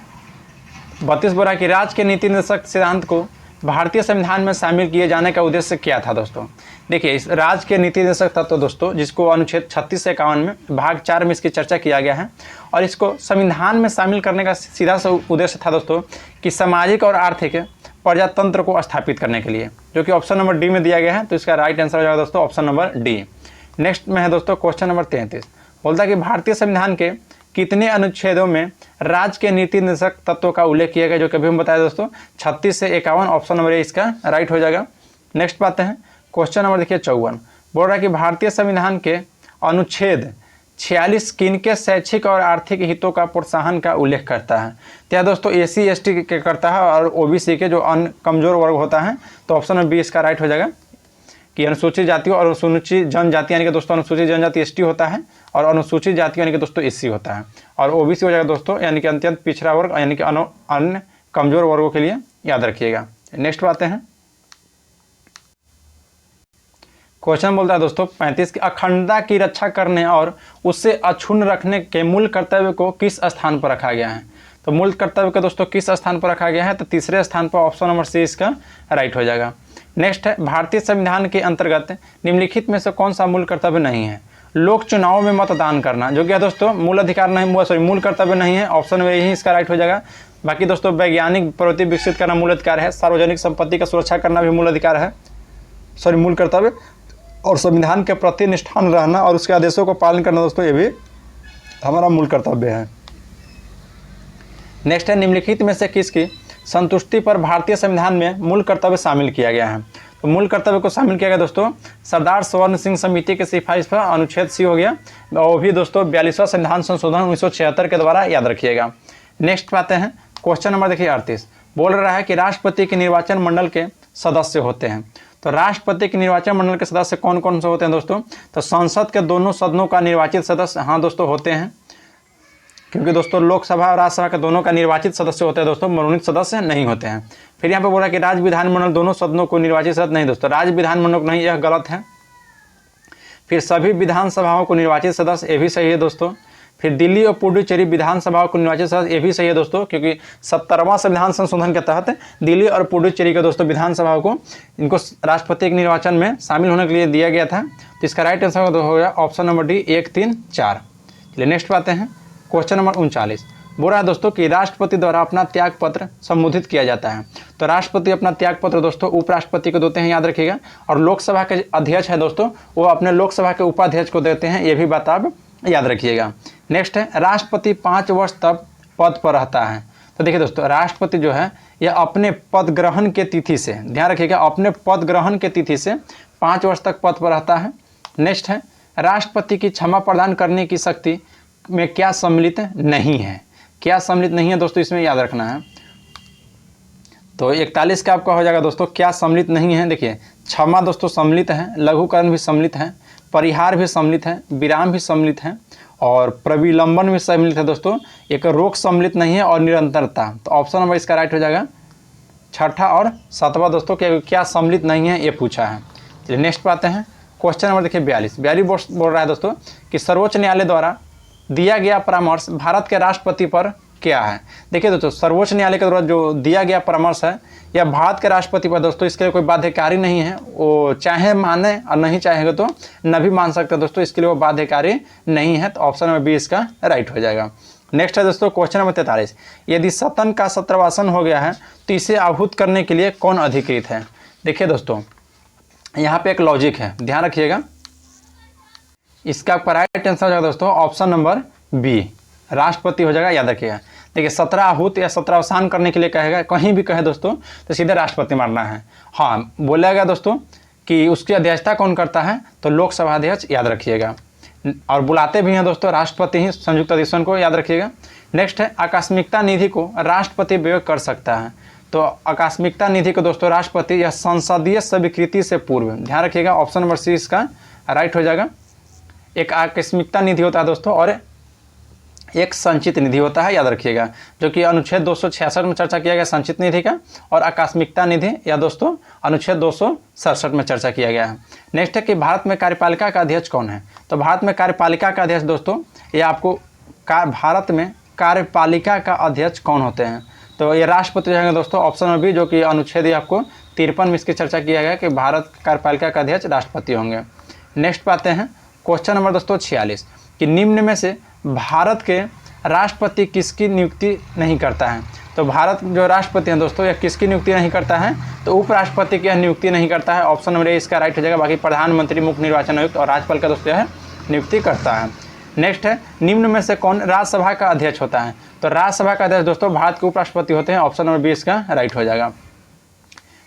32 बोला कि राज्य के नीति निर्देशक सिद्धांत को भारतीय संविधान में शामिल किए जाने का उद्देश्य क्या था दोस्तों? देखिए, इस राज्य के नीति निर्देशक तत्व दोस्तों, जिसको अनुच्छेद 36 से 51 में भाग 4 में इसकी चर्चा किया गया है, और इसको संविधान में शामिल करने का सीधा सा उद्देश्य था दोस्तों कि सामाजिक और आर्थिक प्रजातंत्र को स्थापित करने के लिए, जो कि ऑप्शन नंबर डी में दिया गया है। तो इसका राइट आंसर हो जाएगा दोस्तों ऑप्शन नंबर डी। नेक्स्ट में है दोस्तों क्वेश्चन नंबर 33, बोलता है कि भारतीय संविधान के कितने अनुच्छेदों में राज्य के नीति निर्देशक तत्वों का उल्लेख किया गया, जो कभी हम बताया दोस्तों 36 से 51, ऑप्शन नंबर ए इसका राइट हो जाएगा। नेक्स्ट बात है क्वेश्चन नंबर देखिए 54, बोल रहा है कि भारतीय संविधान के अनुच्छेद 46 किनके शैक्षिक और आर्थिक हितों का प्रोत्साहन का उल्लेख करता है? तो यह दोस्तों SC ST के करता है और OBC के जो अन्य कमजोर वर्ग होता है। तो ऑप्शन नंबर बी इसका राइट हो जाएगा कि अनुसूचित जातियों और अनुसूचित जनजाति, यानी कि दोस्तों अनुसूचित जनजाति ST होता है और अनुसूचित जाति यानी कि दोस्तों SC होता है, और OBC हो जाएगा दोस्तों, यानी कि अत्यंत पिछड़ा वर्ग, यानी कि अन्य कमजोर वर्गों के लिए याद रखिएगा। नेक्स्ट बातें हैं, क्वेश्चन बोलता है दोस्तों 35 की अखंडता की रक्षा करने और उससे अक्षुण्ण रखने के मूल कर्तव्य को किस स्थान पर रखा गया है? तो मूल कर्तव्य को दोस्तों किस स्थान पर रखा गया है? तो तीसरे स्थान पर, ऑप्शन नंबर सी इसका राइट हो जाएगा। नेक्स्ट है, भारतीय संविधान के अंतर्गत निम्नलिखित में से कौन सा मूल कर्तव्य नहीं है? लोक चुनाव में मतदान करना, जो कि दोस्तों मूल अधिकार नहीं, मूल कर्तव्य नहीं है, ऑप्शन में यही इसका राइट हो जाएगा। बाकी दोस्तों वैज्ञानिक प्रवृत्ति विकसित करना मूल अधिकार है, सार्वजनिक संपत्ति का सुरक्षा करना भी मूल अधिकार है, मूल कर्तव्य, और संविधान के प्रति निष्ठान रहना और उसके आदेशों को पालन करना दोस्तों ये भी हमारा मूल कर्तव्य है। नेक्स्ट है, निम्नलिखित में से किसकी संतुष्टि पर भारतीय संविधान में मूल कर्तव्य शामिल किया गया है? तो मूल कर्तव्य को शामिल किया गया दोस्तों सरदार स्वर्ण सिंह समिति की सिफारिश पर, अनुच्छेद सी हो गया, और भी दोस्तों 42वां संविधान संशोधन 1976 के द्वारा, याद रखिएगा। नेक्स्ट पाते हैं क्वेश्चन नंबर देखिए 38, बोल रहा है कि राष्ट्रपति के निर्वाचन मंडल के सदस्य होते हैं। तो राष्ट्रपति के निर्वाचन मंडल के सदस्य कौन कौन से होते हैं दोस्तों? तो संसद के दोनों सदनों का निर्वाचित सदस्य, हाँ दोस्तों होते हैं, क्योंकि दोस्तों लोकसभा और राज्यसभा के दोनों का निर्वाचित सदस्य होते हैं दोस्तों, मनोनीत सदस्य नहीं होते हैं। फिर यहाँ पे बोला कि राज्य विधानमंडल दोनों सदनों को निर्वाचित सदस्य नहीं दोस्तों, राज्य विधानमंडल को नहीं, यह गलत है। फिर सभी विधानसभाओं को निर्वाचित सदस्य, ये भी सही है दोस्तों। फिर दिल्ली और पुडुचेरी विधानसभाओं को निर्वाचित सदस्य, ये भी सही है दोस्तों, क्योंकि 70वां संविधान संशोधन के तहत दिल्ली और पुडुचेरी के दोस्तों विधानसभाओं को इनको राष्ट्रपति के निर्वाचन में शामिल होने के लिए दिया गया था। तो इसका राइट आंसर हो गया ऑप्शन नंबर डी 1, 3, 4। चलिए नेक्स्ट बातें हैं क्वेश्चन नंबर 39, बोल रहा है दोस्तों कि राष्ट्रपति द्वारा अपना त्याग पत्र संबोधित किया जाता है। तो राष्ट्रपति अपना त्याग पत्र दोस्तों उपराष्ट्रपति को देते हैं, याद रखिएगा, और लोकसभा के अध्यक्ष है दोस्तों वो अपने लोकसभा के उपाध्यक्ष को देते हैं, ये भी बात आप याद रखिएगा। नेक्स्ट है, राष्ट्रपति 5 वर्ष तक पद पर रहता है। तो देखिए दोस्तों राष्ट्रपति जो है यह अपने पद ग्रहण के तिथि से, ध्यान रखिएगा, अपने पद ग्रहण के तिथि से 5 वर्ष तक पद पर रहता है। नेक्स्ट है, राष्ट्रपति की क्षमा प्रदान करने की शक्ति में क्या सम्मिलित नहीं है? क्या सम्मिलित नहीं है दोस्तों, इसमें याद रखना है। तो 41 का आपका हो जाएगा दोस्तों क्या सम्मिलित नहीं है? देखिए क्षमा दोस्तों सम्मिलित है, लघुकरण भी सम्मिलित है, परिहार भी सम्मिलित है, विराम भी सम्मिलित है, और प्रविलंबन भी सम्मिलित है दोस्तों। एक रोक सम्मिलित नहीं है, और निरंतरता। तो ऑप्शन नंबर इसका राइट हो जाएगा 6ठा और 7वां दोस्तों, क्या सम्मिलित नहीं है ये पूछा है। चलिए नेक्स्ट पे आते हैं क्वेश्चन नंबर देखिए 42 बोल रहा है दोस्तों कि सर्वोच्च न्यायालय द्वारा दिया गया परामर्श भारत के राष्ट्रपति पर क्या है? देखिए दोस्तों सर्वोच्च न्यायालय के द्वारा जो दिया गया परामर्श है यह भारत के राष्ट्रपति पर दोस्तों, इसके लिए कोई बाध्यकारी नहीं है, वो चाहे माने और नहीं चाहेगा तो न भी मान सकते दोस्तों, इसके लिए वो बाध्यकारी नहीं है। तो ऑप्शन नंबर बी इसका राइट हो जाएगा। नेक्स्ट है दोस्तों क्वेश्चन नंबर 43, यदि सतन का सत्रवासन हो गया है तो इसे आहूत करने के लिए कौन अधिकृत है। देखिए दोस्तों यहाँ पे एक लॉजिक है, ध्यान रखिएगा। इसका राइट आंसर हो जाएगा दोस्तों ऑप्शन नंबर बी, राष्ट्रपति हो जाएगा, याद रखिएगा। देखिए 17 आहूत या 17 अवसान करने के लिए कहेगा, कहीं भी कहे दोस्तों तो सीधे राष्ट्रपति मारना है। हाँ बोला गया दोस्तों कि उसकी अध्यक्षता कौन करता है, तो लोकसभा अध्यक्ष, याद रखिएगा। और बुलाते भी हैं दोस्तों राष्ट्रपति ही संयुक्त अधिवेशन को, याद रखिएगा। नेक्स्ट है आकस्मिकता निधि को राष्ट्रपति व्यय कर सकता है, तो आकस्मिकता निधि को दोस्तों राष्ट्रपति या संसदीय स्वीकृति से पूर्व, ध्यान रखिएगा। ऑप्शन नंबर सी इसका राइट हो जाएगा। एक आकस्मिकता निधि होता है दोस्तों और एक संचित निधि होता है, याद रखिएगा, जो कि अनुच्छेद 266 में चर्चा किया गया संचित निधि का, और आकस्मिकता निधि या दोस्तों अनुच्छेद 267 में चर्चा किया गया है। नेक्स्ट है कि भारत में कार्यपालिका का अध्यक्ष कौन है, तो भारत में कार्यपालिका का अध्यक्ष दोस्तों ये आपको भारत में कार्यपालिका का अध्यक्ष कौन होते हैं, तो ये राष्ट्रपति रहेंगे दोस्तों, ऑप्शन नंबर बी, जो कि अनुच्छेद आपको 53 में इसकी चर्चा किया गया कि भारत कार्यपालिका का अध्यक्ष राष्ट्रपति होंगे। नेक्स्ट पाते हैं क्वेश्चन नंबर दोस्तों 46, कि निम्न में से भारत के राष्ट्रपति किसकी नियुक्ति नहीं करता है, तो भारत जो राष्ट्रपति हैं दोस्तों यह किसकी नियुक्ति नहीं करता है, तो उपराष्ट्रपति की नियुक्ति नहीं करता है, ऑप्शन नंबर ए इसका राइट हो जाएगा। बाकी प्रधानमंत्री, मुख्य निर्वाचन आयुक्त और राज्यपाल का दोस्तों यह नियुक्ति करता है। नेक्स्ट है निम्न में से कौन राज्यसभा का अध्यक्ष होता है, तो राज्यसभा का अध्यक्ष दोस्तों भारत के उपराष्ट्रपति होते हैं, ऑप्शन नंबर बी इसका राइट हो जाएगा।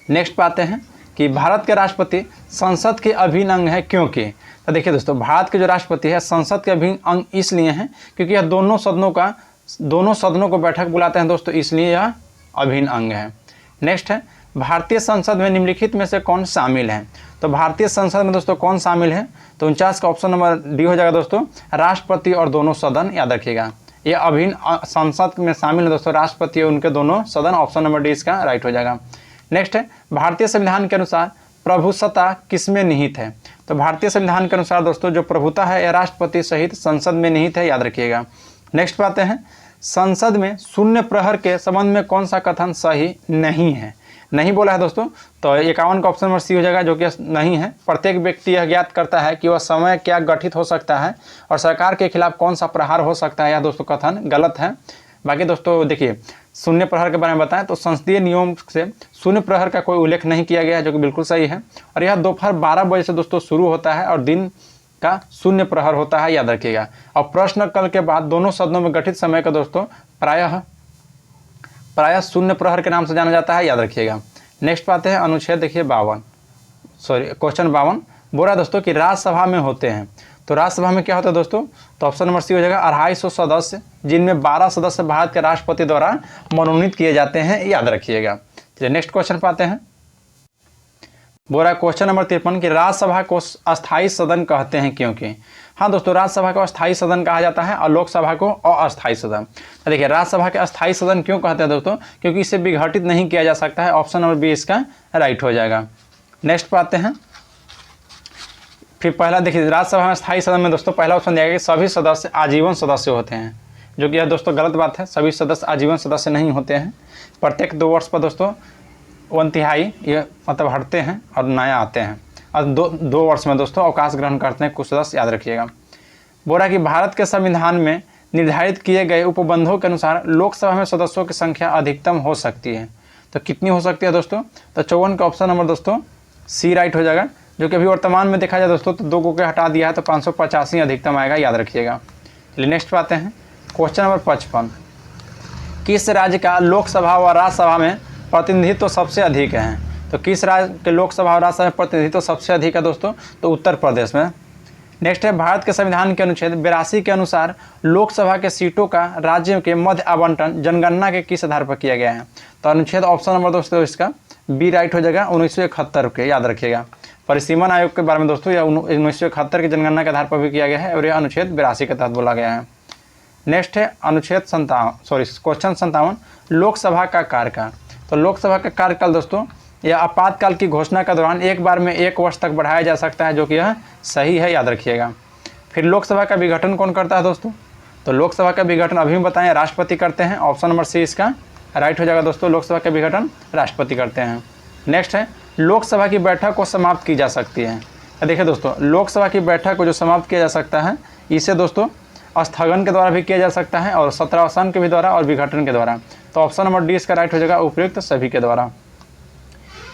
नेक्स्ट पाते हैं कि भारत के राष्ट्रपति संसद के अभिन्न अंग है क्योंकि, तो देखिए दोस्तों भारत के जो राष्ट्रपति है संसद के अभिन्न अंग इसलिए हैं क्योंकि यह दोनों सदनों को बैठक बुलाते हैं दोस्तों, इसलिए यह अभिन्न अंग है। नेक्स्ट है भारतीय संसद में निम्नलिखित में से कौन शामिल है, तो भारतीय संसद में दोस्तों कौन शामिल है, तो 49 का ऑप्शन नंबर डी हो जाएगा दोस्तों, राष्ट्रपति और दोनों सदन, याद रखिएगा। ये अभिन्न संसद में शामिल है दोस्तों राष्ट्रपति और उनके दोनों सदन, ऑप्शन नंबर डी इसका राइट हो जाएगा। नेक्स्ट है भारतीय संविधान के अनुसार प्रभुसत्ता किसमें निहित है, तो भारतीय संविधान के अनुसार दोस्तों जो प्रभुता है यह राष्ट्रपति सहित संसद में निहित है, याद रखिएगा। नेक्स्ट पाते हैं संसद में शून्य प्रहर के संबंध में कौन सा कथन सही नहीं है, नहीं बोला है दोस्तों, तो 51 का ऑप्शन नंबर सी हो जाएगा, जो कि नहीं है। प्रत्येक व्यक्ति यह ज्ञात करता है कि वह समय क्या गठित हो सकता है और सरकार के खिलाफ कौन सा प्रहार हो सकता है, यह दोस्तों कथन गलत है। बाकी दोस्तों देखिए शून्य प्रहर के बारे में बताएं तो संसदीय नियम से शून्य प्रहर का कोई उल्लेख नहीं किया गया है, जो कि बिल्कुल सही है। और यह दोपहर 12 बजे से दोस्तों शुरू होता है और दिन का शून्य प्रहर होता है, याद रखिएगा। और प्रश्नकाल के बाद दोनों सदनों में गठित समय का दोस्तों प्रायः शून्य प्रहर के नाम से जाना जाता है, याद रखिएगा। नेक्स्ट पाते हैं अनुच्छेद देखिए क्वेश्चन 52 बोल रहा है दोस्तों कि राज्यसभा में होते हैं, तो राज्यसभा में क्या होता है दोस्तों, तो ऑप्शन नंबर सी हो जाएगा 250 सदस्य, जिनमें 12 सदस्य भारत के राष्ट्रपति द्वारा मनोनीत किए जाते हैं, याद रखिएगा। चलिए नेक्स्ट क्वेश्चन पाते हैं। बोल रहा है क्वेश्चन नंबर 53 कि राज्यसभा को अस्थायी सदन कहते हैं क्योंकि, हाँ दोस्तों राज्यसभा को अस्थायी सदन कहा जाता है और लोकसभा को अस्थायी सदन। देखिए राज्यसभा के अस्थायी सदन क्यों कहते हैं दोस्तों, क्योंकि इसे विघटित नहीं किया जा सकता है, ऑप्शन नंबर बी इसका राइट हो जाएगा। नेक्स्ट पाते हैं फिर पहला देखिए राज्यसभा में स्थायी सदन में दोस्तों पहला ऑप्शन दिया गया कि सभी सदस्य आजीवन सदस्य होते हैं, जो कि यह दोस्तों गलत बात है। सभी सदस्य आजीवन सदस्य नहीं होते हैं, प्रत्येक 2 वर्ष पर दोस्तों 1/3 ये मतलब हटते हैं और नया आते हैं, और 2 वर्ष में दोस्तों अवकाश ग्रहण करते हैं कुछ सदस्य, याद रखिएगा। बोला कि भारत के संविधान में निर्धारित किए गए उपबंधों के अनुसार लोकसभा में सदस्यों की संख्या अधिकतम हो सकती है, तो कितनी हो सकती है दोस्तों, तो 54 का ऑप्शन नंबर दोस्तों सी राइट हो जाएगा, जो कि अभी वर्तमान में देखा जाए दोस्तों तो 2 को के हटा दिया है तो 585 अधिकतम आएगा, याद रखिएगा। चलिए नेक्स्ट पाते हैं क्वेश्चन नंबर 55 किस राज्य का लोकसभा व राज्यसभा में प्रतिनिधित्व सबसे अधिक है, तो किस राज्य के लोकसभा और राज्यसभा में प्रतिनिधित्व सबसे अधिक है दोस्तों, तो उत्तर प्रदेश में। नेक्स्ट है भारत के संविधान के अनुच्छेद 82 के अनुसार लोकसभा के सीटों का राज्य के मध्य आवंटन जनगणना के किस आधार पर किया गया है, तो अनुच्छेद ऑप्शन नंबर दोस्तों इसका बी राइट हो जाएगा 1971 के, याद रखिएगा। परिसीमन आयोग के बारे में दोस्तों यह 1971 की जनगणना के आधार पर भी किया गया है और यह अनुच्छेद 82 के तहत बोला गया है। नेक्स्ट है अनुच्छेद क्वेश्चन 57 लोकसभा का कार्यकाल, तो लोकसभा का कार्यकाल दोस्तों यह आपातकाल की घोषणा के दौरान एक बार में 1 वर्ष तक बढ़ाया जा सकता है, जो कि यह सही है, याद रखिएगा। फिर लोकसभा का विघटन कौन करता है दोस्तों, तो लोकसभा का विघटन अभी बताएं राष्ट्रपति करते हैं, ऑप्शन नंबर सी इसका राइट हो जाएगा दोस्तों, लोकसभा का विघटन राष्ट्रपति करते हैं। नेक्स्ट है लोकसभा की बैठक को समाप्त की जा सकती है, देखिए दोस्तों लोकसभा की बैठक को जो समाप्त किया जा सकता है इसे दोस्तों स्थगन के द्वारा भी किया जा सकता है और सत्रावसान के भी द्वारा और विघटन के द्वारा। तो ऑप्शन नंबर डी इसका राइट हो जाएगा, उपयुक्त सभी के द्वारा।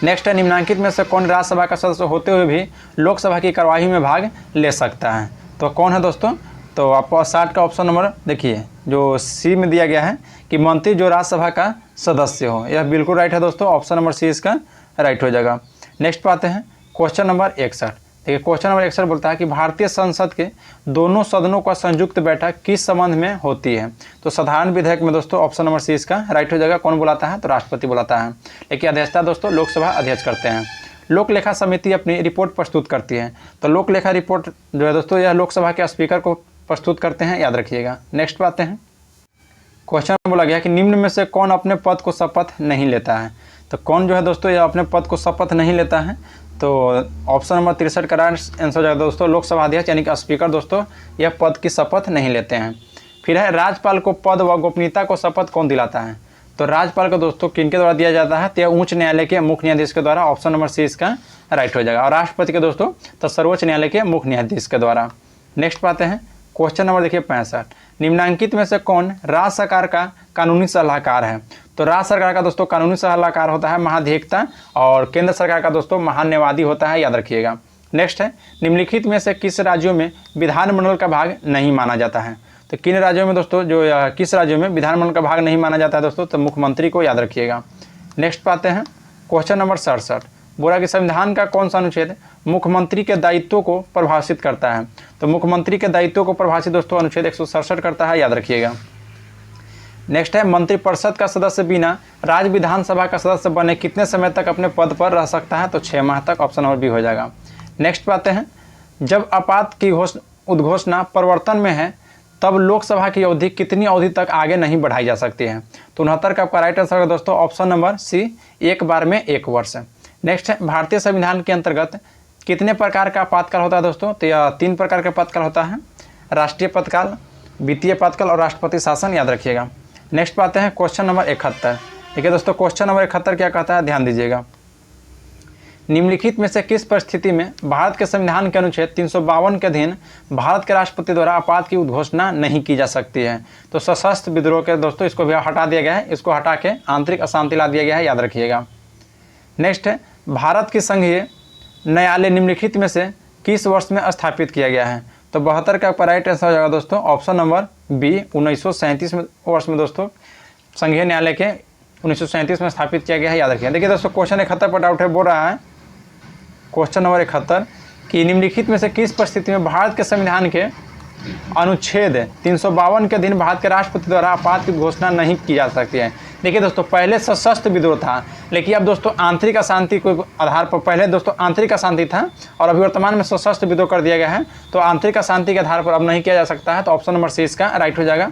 नेक्स्ट है, निम्नलिखित में से कौन राज्यसभा का सदस्य होते हुए भी लोकसभा की कार्यवाही में भाग ले सकता है? तो कौन है दोस्तों? तो आपको 60 का ऑप्शन नंबर देखिए जो सी में दिया गया है कि मंत्री जो राज्यसभा का सदस्य हो, यह बिल्कुल राइट है दोस्तों, ऑप्शन नंबर सी इसका राइट हो जाएगा। नेक्स्ट पे आते हैं क्वेश्चन नंबर 61। देखिए क्वेश्चन नंबर 61 बोलता है कि भारतीय संसद के दोनों सदनों का संयुक्त बैठक किस संबंध में होती है? तो साधारण विधेयक में दोस्तों ऑप्शन नंबर सी इसका राइट हो जाएगा। कौन बुलाता है? तो राष्ट्रपति बुलाता है, लेकिन अध्यक्षता दोस्तों लोकसभा अध्यक्ष करते हैं। लोक लेखा समिति अपनी रिपोर्ट प्रस्तुत करती है, तो लोक लेखा रिपोर्ट जो है दोस्तों यह लोकसभा के स्पीकर को प्रस्तुत करते हैं, याद रखिएगा। नेक्स्ट पे आते हैं, क्वेश्चन बोला गया कि निम्न में से कौन अपने पद को शपथ नहीं लेता है? तो कौन जो है दोस्तों यह अपने पद को शपथ नहीं लेता है? तो ऑप्शन नंबर 63 का राइट आंसर हो जाएगा दोस्तों, लोकसभा अध्यक्ष यानी कि स्पीकर दोस्तों यह पद की शपथ नहीं लेते हैं। फिर है, राज्यपाल को पद व गोपनीयता को शपथ कौन दिलाता है? तो राज्यपाल को दोस्तों किनके द्वारा दिया जाता है? तो यह उच्च न्यायालय के मुख्य न्यायाधीश के द्वारा, ऑप्शन नंबर सी इसका राइट हो जाएगा। और राष्ट्रपति के दोस्तों तो सर्वोच्च न्यायालय के मुख्य न्यायाधीश के द्वारा। नेक्स्ट पाते हैं क्वेश्चन नंबर देखिए 65। निम्नांकित में से कौन राज्य सरकार का कानूनी सलाहकार है? तो राज्य सरकार का दोस्तों कानूनी सलाहकार होता है महाधिवक्ता और केंद्र सरकार का दोस्तों महान्यायवादी होता है, याद रखिएगा। नेक्स्ट है, निम्नलिखित में से किस राज्यों में विधानमंडल का भाग नहीं माना जाता है? तो किन राज्यों में दोस्तों किस राज्यों में विधानमंडल का भाग नहीं माना जाता है दोस्तों? तो मुख्यमंत्री को, याद रखिएगा। नेक्स्ट पाते हैं क्वेश्चन नंबर 67। बोला कि संविधान का कौन सा अनुच्छेद मुख्यमंत्री के दायित्वों को परिभाषित करता है? तो मुख्यमंत्री के दायित्वों को परिभाषित दोस्तों अनुच्छेद 167 करता है, याद रखिएगा। नेक्स्ट है, मंत्रिपरिषद का सदस्य बिना राज्य विधानसभा का सदस्य बने कितने समय तक अपने पद पर रह सकता है? तो 6 माह तक, ऑप्शन नंबर बी हो जाएगा। नेक्स्ट पाते हैं, जब आपात की उद्घोषणा प्रवर्तन में है तब लोकसभा की अवधि कितनी अवधि तक आगे नहीं बढ़ाई जा सकती है? तो 69 का आपका राइट आंसर है दोस्तों, ऑप्शन नंबर सी, एक बार में 1 वर्ष। नेक्स्ट है, भारतीय संविधान के अंतर्गत कितने प्रकार का आपातकाल होता है दोस्तों? तो यह 3 प्रकार का आपातकाल होता है, राष्ट्रीय आपातकाल, वित्तीय आपातकाल और राष्ट्रपति शासन, याद रखिएगा। नेक्स्ट पाते हैं क्वेश्चन नंबर 71। देखिए दोस्तों क्वेश्चन नंबर 71 क्या कहता है, ध्यान दीजिएगा। निम्नलिखित में से किस परिस्थिति में भारत के संविधान के अनुच्छेद 352 के अधीन भारत के राष्ट्रपति द्वारा आपात की उद्घोषणा नहीं की जा सकती है? तो सशस्त्र विद्रोह के दोस्तों इसको भी हटा दिया गया है, इसको हटा के आंतरिक अशांति ला दिया गया है, याद रखिएगा। नेक्स्ट है, भारत की संघीय न्यायालय निम्नलिखित में से किस वर्ष में स्थापित किया गया है? तो 72 का राइट आंसर हो जाएगा दोस्तों, ऑप्शन नंबर बी, 1937 में वर्ष में दोस्तों संघीय न्यायालय के 1937 में स्थापित किया गया है, याद रखिए। देखिए दोस्तों क्वेश्चन 71 पर डाउट है, बोल रहा है क्वेश्चन नंबर 71 कि निम्नलिखित में से किस परिस्थिति में भारत के संविधान के अनुच्छेद 352 के अधीन भारत के राष्ट्रपति द्वारा आपात की घोषणा नहीं की जा सकती है? देखिए दोस्तों पहले सशस्त्र विद्रोह था, लेकिन अब दोस्तों आंतरिक अशांति के आधार पर, पहले दोस्तों आंतरिक अशांति था और अभी वर्तमान में सशस्त्र विद्रोह कर दिया गया है, तो आंतरिक अशांति के आधार पर अब नहीं किया जा सकता है, तो ऑप्शन नंबर सी इसका राइट हो जाएगा।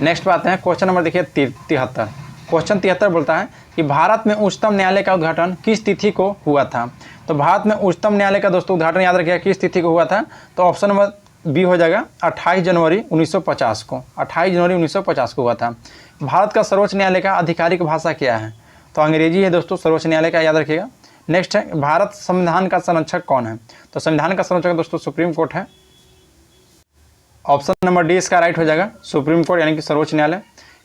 नेक्स्ट बात है क्वेश्चन नंबर देखिए 73। क्वेश्चन 73 बोलता है कि भारत में उच्चतम न्यायालय का उद्घाटन किस तिथि को हुआ था? तो भारत में उच्चतम न्यायालय का दोस्तों उद्घाटन, याद रखिएगा, किस तिथि को हुआ था? तो ऑप्शन नंबर बी हो जाएगा, 28 जनवरी 1950 को, 28 जनवरी 1950 को हुआ था। भारत का सर्वोच्च न्यायालय का आधिकारिक भाषा क्या है? तो अंग्रेजी है दोस्तों सर्वोच्च न्यायालय का, याद रखिएगा। नेक्स्ट है, भारत संविधान का संरक्षक कौन है? तो संविधान का संरक्षक दोस्तों सुप्रीम कोर्ट है, ऑप्शन नंबर डी इसका राइट हो जाएगा, सुप्रीम कोर्ट यानी कि सर्वोच्च न्यायालय।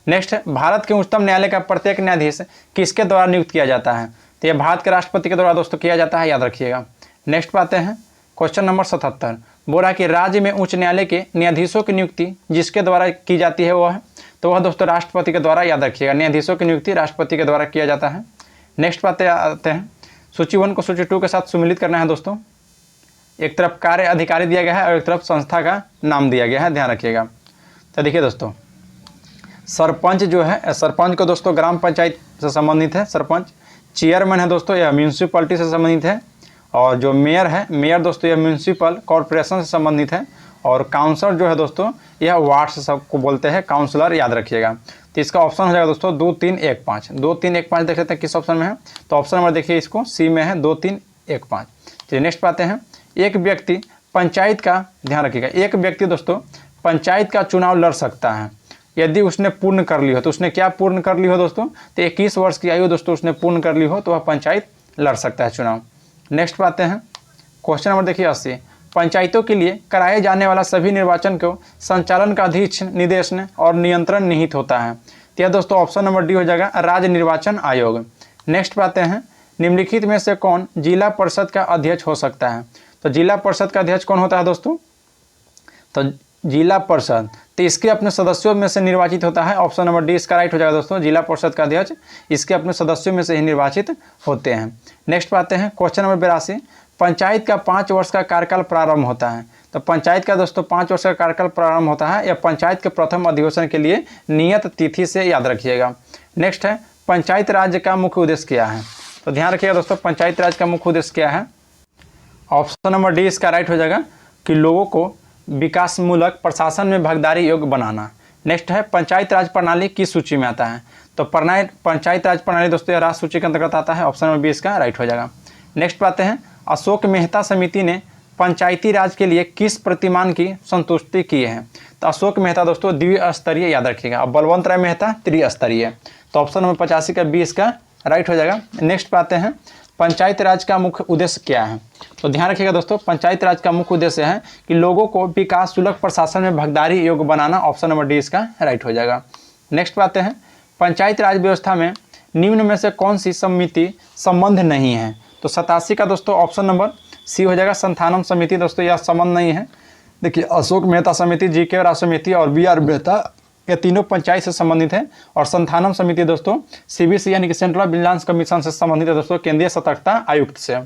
नेक्स्ट है, भारत के उच्चतम न्यायालय का प्रत्येक न्यायाधीश किसके द्वारा नियुक्त किया जाता है? तो यह भारत के राष्ट्रपति के द्वारा दोस्तों किया जाता है, याद रखिएगा। नेक्स्ट आते हैं क्वेश्चन नंबर 77। बोला कि राज्य में उच्च न्यायालय के न्यायाधीशों की नियुक्ति जिसके द्वारा की जाती है वो है, तो वह दोस्तों राष्ट्रपति के द्वारा, याद रखिएगा, न्यायाधीशों की नियुक्ति राष्ट्रपति के द्वारा किया जाता है। नेक्स्ट बातें आते हैं, सूची 1 को सूची 2 के साथ सम्मिलित करना है दोस्तों। एक तरफ कार्य अधिकारी दिया गया है और एक तरफ संस्था का नाम दिया गया है, ध्यान रखिएगा। तो देखिए दोस्तों सरपंच जो है, सरपंच को दोस्तों ग्राम पंचायत से संबंधित है सरपंच। चेयरमैन है दोस्तों यह म्यूनसिपैलिटी से संबंधित है, और जो मेयर है, मेयर दोस्तों यह म्यूनसिपल कॉरपोरेशन से संबंधित है, और काउंसलर जो है दोस्तों यह वार्ड से सबको बोलते हैं काउंसलर, याद रखिएगा। तो इसका ऑप्शन हो जाएगा दोस्तों 2, 3, 1, 5। 2, 3, 1, 5 देख लेते हैं किस ऑप्शन में है, तो ऑप्शन नंबर देखिए इसको सी में है, 2, 3, 1, 5। चलिए नेक्स्ट पाते हैं, एक व्यक्ति पंचायत का, ध्यान रखिएगा, एक व्यक्ति दोस्तों पंचायत का चुनाव लड़ सकता है यदि उसने पूर्ण कर ली हो। तो उसने क्या पूर्ण कर ली हो दोस्तों? तो 21 वर्ष की आयु दोस्तों उसने पूर्ण कर ली हो तो वह पंचायत लड़ सकता है चुनाव। नेक्स्ट पाते हैं क्वेश्चन नंबर देखिए 80। पंचायतों के लिए कराए जाने वाला सभी निर्वाचन को संचालन का अधीक्ष निर्देशन और नियंत्रण निहित होता है। तो यह दोस्तों ऑप्शन नंबर डी हो जाएगा, राज्य निर्वाचन आयोग। नेक्स्ट पे आते हैं, निम्नलिखित में से कौन जिला परिषद का अध्यक्ष हो सकता है। तो जिला परिषद का अध्यक्ष कौन होता है दोस्तों, तो जिला परिषद तो इसके अपने सदस्यों में से निर्वाचित होता है। ऑप्शन नंबर डी इसका राइट हो जाएगा दोस्तों, जिला परिषद का अध्यक्ष इसके अपने सदस्यों में से ही निर्वाचित होते हैं। नेक्स्ट पे आते हैं, क्वेश्चन नंबर 82, पंचायत का 5 वर्ष का कार्यकाल प्रारंभ होता है। तो पंचायत का दोस्तों 5 वर्ष का कार्यकाल प्रारंभ होता है या पंचायत के प्रथम अधिवेशन के लिए नियत तिथि से याद रखिएगा। नेक्स्ट है, पंचायत राज का मुख्य उद्देश्य क्या है। तो ध्यान रखिएगा दोस्तों, पंचायत राज का मुख्य उद्देश्य क्या है। ऑप्शन नंबर डी इसका राइट हो जाएगा कि लोगों को विकासमूलक प्रशासन में भागीदारी योग्य बनाना। नेक्स्ट है, पंचायत राज प्रणाली किस सूची में आता है। तो पंचायत राज प्रणाली दोस्तों राज सूची के अंतर्गत आता है। ऑप्शन नंबर बी इसका राइट हो जाएगा। नेक्स्ट पे आते हैं, अशोक मेहता समिति ने पंचायती राज के लिए किस प्रतिमान की संतुष्टि की है। तो अशोक मेहता दोस्तों द्विस्तरीय याद रखिएगा, अब बलवंत राय मेहता त्रिस्तरीय। तो ऑप्शन नंबर 85 का बी इसका राइट हो जाएगा। नेक्स्ट पे आते हैं, पंचायत राज का मुख्य उद्देश्य क्या है। तो ध्यान रखिएगा दोस्तों, पंचायत राज का मुख्य उद्देश्य है कि लोगों को विकास सुलभ प्रशासन में भागीदारी योग्य बनाना। ऑप्शन नंबर डी इसका राइट हो जाएगा। नेक्स्ट पे आते हैं, पंचायत राज व्यवस्था में निम्न में से कौन सी समिति संबंध नहीं है। तो 87 का दोस्तों ऑप्शन नंबर सी हो जाएगा, संथानम समिति दोस्तों यह संबंध नहीं है। देखिए, अशोक मेहता समिति, जी.के. राव समिति और बी.आर. मेहता ये तीनों पंचायत से संबंधित है। और संथानम समिति दोस्तों सीबीसी यानी कि सेंट्रल विजिलेंस कमीशन से संबंधित है दोस्तों, केंद्रीय सतर्कता आयुक्त से।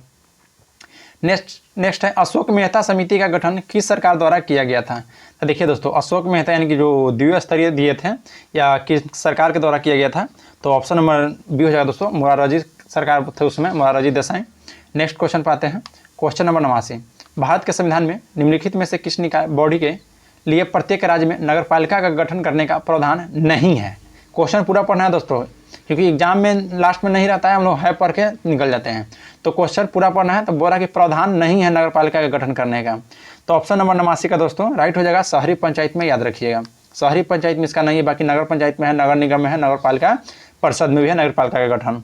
नेक्स्ट है, अशोक मेहता समिति का गठन किस सरकार द्वारा किया गया था। तो देखिए दोस्तों, अशोक मेहता यानी कि जो द्विस्तरीय दिए थे या किस सरकार के द्वारा किया गया था। तो ऑप्शन नंबर बी हो जाएगा दोस्तों, मोरारजी सरकार थे उसमें, मोरारजी देसाई। नेक्स्ट क्वेश्चन पे आते हैं, क्वेश्चन नंबर 89, भारत के संविधान में निम्नलिखित में से किस निकाय बॉडी के लिए प्रत्येक राज्य में नगरपालिका का गठन करने का प्रावधान नहीं है। क्वेश्चन पूरा पढ़ना है दोस्तों, क्योंकि एग्जाम में लास्ट में नहीं रहता है, हम लोग है पढ़ के निकल जाते हैं। तो क्वेश्चन पूरा पढ़ना है। तो बोला कि प्रावधान नहीं है नगरपालिका का गठन करने का। तो ऑप्शन नंबर 89 का दोस्तों राइट हो जाएगा, शहरी पंचायत में याद रखिएगा। शहरी पंचायत में इसका नहीं है, बाकी नगर पंचायत में है, नगर निगम में है, नगर पालिका परिषद में भी है नगरपालिका का गठन।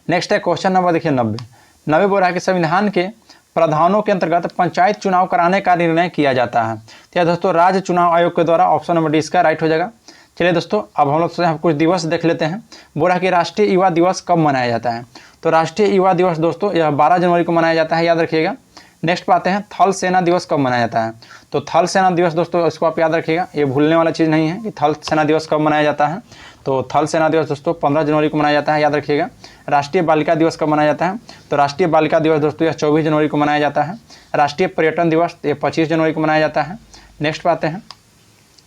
नेक्स्ट है क्वेश्चन नंबर देखिए 90 बोल रहा है कि संविधान के प्रावधानों के अंतर्गत पंचायत चुनाव कराने का निर्णय किया जाता है। तो यह दोस्तों राज्य चुनाव आयोग के द्वारा। ऑप्शन नंबर डी इसका राइट हो जाएगा। चलिए दोस्तों, अब हम लोग कुछ दिवस देख लेते हैं। बोल रहा है कि राष्ट्रीय युवा दिवस कब मनाया जाता है। तो राष्ट्रीय युवा दिवस दोस्तों यह 12 जनवरी को मनाया जाता है, याद रखिएगा। नेक्स्ट पे आते हैं, थल सेना दिवस कब मनाया जाता है। तो थल सेना दिवस दोस्तों इसको आप याद रखिएगा, ये भूलने वाला चीज़ नहीं है कि थल सेना दिवस कब मनाया जाता है। तो थल सेना दिवस दोस्तों 15 जनवरी को मनाया जाता है, याद रखिएगा। राष्ट्रीय बालिका दिवस कब मनाया जाता है। तो राष्ट्रीय बालिका दिवस दोस्तों यह 24 जनवरी को मनाया जाता है। राष्ट्रीय पर्यटन दिवस ये 25 जनवरी को मनाया जाता है। नेक्स्ट पे आते हैं,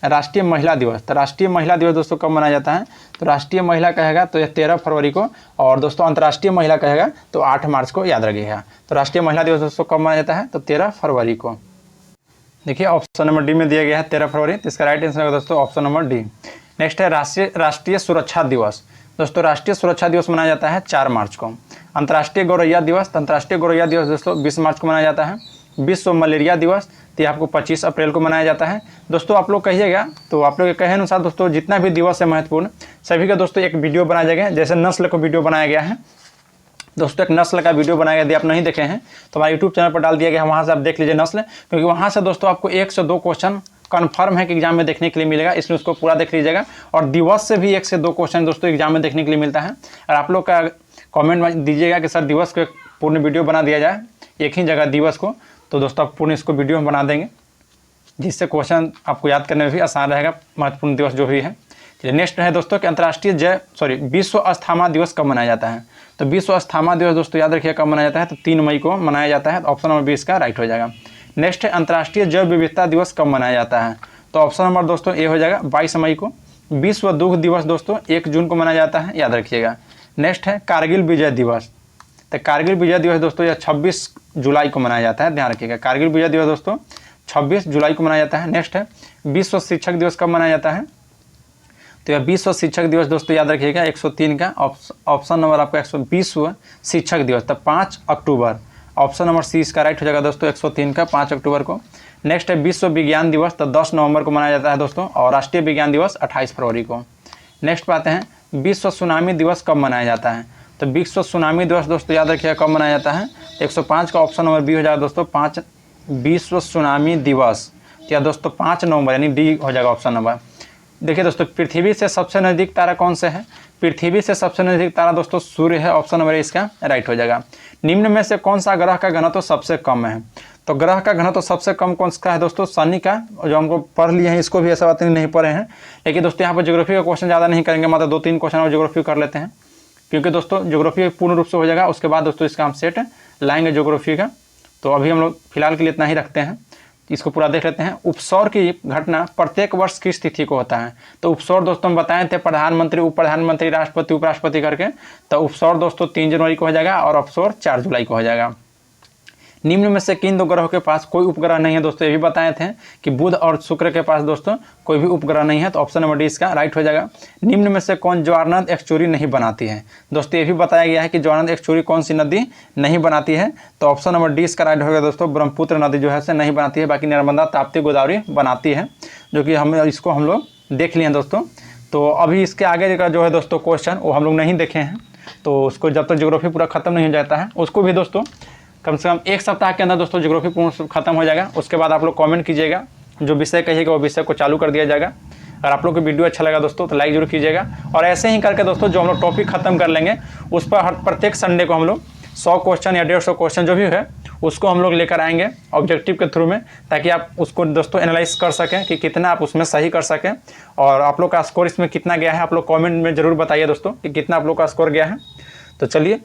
राष्ट्रीय महिला दिवस। तो राष्ट्रीय महिला दिवस दोस्तों कब मनाया जाता है। तो राष्ट्रीय महिला कहेगा तो यह 13 फरवरी को, और दोस्तों अंतर्राष्ट्रीय महिला कहेगा तो 8 मार्च को, याद रखिएगा। तो राष्ट्रीय महिला दिवस दोस्तों कब मनाया जाता है, तो 13 फरवरी को। देखिए ऑप्शन नंबर डी में दिया गया है 13 फरवरी, तो इसका राइट आंसर होगा दोस्तों ऑप्शन नंबर डी। नेक्स्ट है राष्ट्रीय सुरक्षा दिवस। दोस्तों राष्ट्रीय सुरक्षा दिवस मनाया जाता है 4 मार्च को। अंतर्राष्ट्रीय गौरैया दिवस, अंतर्राष्ट्रीय गौरैया दिवस दोस्तों 20 मार्च को मनाया जाता है। विश्व मलेरिया दिवस तो ये आपको 25 अप्रैल को मनाया जाता है। दोस्तों आप लोग कहिएगा, तो आप लोग के कहे अनुसार दोस्तों जितना भी दिवस है महत्वपूर्ण सभी का दोस्तों एक वीडियो बनाया जाएगा। जैसे नस्ल को वीडियो बनाया गया है दोस्तों, एक नस्ल का वीडियो बनाया गया, यदि आप नहीं देखे हैं तो हमारे यूट्यूब चैनल पर डाल दिया गया है, वहाँ से आप देख लीजिए नस्ल, क्योंकि वहाँ से दोस्तों आपको 1 से 2 क्वेश्चन कन्फर्म है कि एग्जाम में देखने के लिए मिलेगा, इसलिए उसको पूरा देख लीजिएगा। और दिवस से भी 1 से 2 क्वेश्चन दोस्तों एग्जाम में देखने के लिए मिलता है। और आप लोग का कमेंट में दीजिएगा कि सर दिवस को एक पूर्ण वीडियो बना दिया जाए एक ही जगह दिवस को, तो दोस्तों आप पूर्ण इसको वीडियो में बना देंगे, जिससे क्वेश्चन आपको याद करने में भी आसान रहेगा, महत्वपूर्ण दिवस जो भी है। चलिए नेक्स्ट है दोस्तों कि अंतर्राष्ट्रीय विश्व अस्थमा दिवस कब मनाया जाता है। तो विश्व अस्थमा दिवस दोस्तों याद रखिए कब मनाया जाता है, तो 3 मई को मनाया जाता है। तो ऑप्शन नंबर 20 का राइट हो जाएगा। नेक्स्ट है अंतर्राष्ट्रीय जैव विविधता दिवस कब मनाया जाता है। तो ऑप्शन नंबर दोस्तों ए हो जाएगा 22 मई को। विश्व दुग्ध दिवस दोस्तों 1 जून को मनाया जाता है, याद रखिएगा। नेक्स्ट है कारगिल विजय दिवस। तो कारगिल विजय दिवस दोस्तों यह 26 जुलाई को मनाया जाता है, ध्यान रखिएगा। कारगिल विजय दिवस दोस्तों 26 जुलाई को मनाया जाता है। नेक्स्ट है विश्व शिक्षक दिवस कब मनाया जाता है। तो यह विश्व शिक्षक दिवस दोस्तों याद रखिएगा 103 का ऑप्शन नंबर आपका 120 शिक्षक दिवस, तब 5 अक्टूबर। ऑप्शन नंबर सी इसका राइट हो जाएगा दोस्तों 103 का 5 अक्टूबर को। नेक्स्ट है विश्व विज्ञान दिवस, तो 10 नवंबर को मनाया जाता है दोस्तों, और राष्ट्रीय विज्ञान दिवस 28 फरवरी को। नेक्स्ट पे आते हैं विश्व सुनामी दिवस कब मनाया जाता है। तो विश्व सुनामी दिवस दोस्तों याद रखिएगा कब मनाया जाता है। 105 का ऑप्शन नंबर बी हो जाएगा दोस्तों 5 विश्व सुनामी दिवस, क्या दोस्तों 5 नवंबर, यानी डी हो जाएगा ऑप्शन नंबर। देखिए दोस्तों, पृथ्वी से सबसे नज़दीक तारा कौन सा है? पृथ्वी से सबसे नज़दीक तारा दोस्तों सूर्य है, ऑप्शन नंबर इसका राइट हो जाएगा। निम्न में से कौन सा ग्रह का घनत्व सबसे कम है? तो ग्रह का घनत्व सबसे कम कौन सा है दोस्तों? शनि का, जो हमको पढ़ लिए हैं, इसको भी ऐसा बात नहीं पढ़े हैं, लेकिन दोस्तों यहाँ पर ज्योग्राफी का क्वेश्चन ज़्यादा नहीं करेंगे, मतलब 2-3 क्वेश्चन और ज्योग्राफी कर लेते हैं, क्योंकि दोस्तों ज्योग्राफी पूर्ण रूप से हो जाएगा, उसके बाद दोस्तों इसका हम सेट लाएंगे ज्योग्राफी का। तो अभी हम लोग फिलहाल के लिए इतना ही रखते हैं, इसको पूरा देख लेते हैं। उपसौर की घटना प्रत्येक वर्ष किस तिथि को होता है? तो उपसौर दोस्तों हम बताए थे प्रधानमंत्री, उप प्रधानमंत्री, राष्ट्रपति, उपराष्ट्रपति करके। तो उपसौर दोस्तों 3 जनवरी को हो जाएगा और अवसौर 4 जुलाई को हो जाएगा। निम्न में से किन 2 ग्रहों के पास कोई उपग्रह नहीं है? दोस्तों ये भी बताए थे कि बुध और शुक्र के पास दोस्तों कोई भी उपग्रह नहीं है, तो ऑप्शन नंबर डी इसका राइट हो जाएगा। निम्न में से कौन ज्वारनद एक्सचुरी नहीं बनाती है? दोस्तों ये भी बताया गया है कि ज्वारनद एक्सचुरी कौन सी नदी नहीं बनाती है, तो ऑप्शन नंबर डी इसका राइट होगा दोस्तों। ब्रह्मपुत्र नदी जो है से नहीं बनाती है, बाकी नर्मदा, ताप्ती, गोदावरी बनाती है, जो कि हम लोग देख लिए हैं दोस्तों। तो अभी इसके आगे का जो है दोस्तों क्वेश्चन वो हम लोग नहीं देखे हैं, तो उसको जब तक ज्योग्राफी पूरा खत्म नहीं हो जाता है, उसको भी दोस्तों कम से कम 1 सप्ताह के अंदर दोस्तों ज्योग्राफी पूर्ण खत्म हो जाएगा। उसके बाद आप लोग कमेंट कीजिएगा, जो विषय कहिएगा वो विषय को चालू कर दिया जाएगा। अगर आप लोग को वीडियो अच्छा लगा दोस्तों तो लाइक जरूर कीजिएगा, और ऐसे ही करके दोस्तों जो हम लोग टॉपिक खत्म कर लेंगे, उस पर हर प्रत्येक संडे को हम लोग 100 क्वेश्चन या 150 क्वेश्चन जो भी है उसको हम लोग लेकर आएंगे ऑब्जेक्टिव के थ्रू में, ताकि आप उसको दोस्तों एनालाइज कर सकें कि कितना आप उसमें सही कर सकें, और आप लोग का स्कोर इसमें कितना गया है आप लोग कमेंट में ज़रूर बताइए दोस्तों कि कितना आप लोग का स्कोर गया है। तो चलिए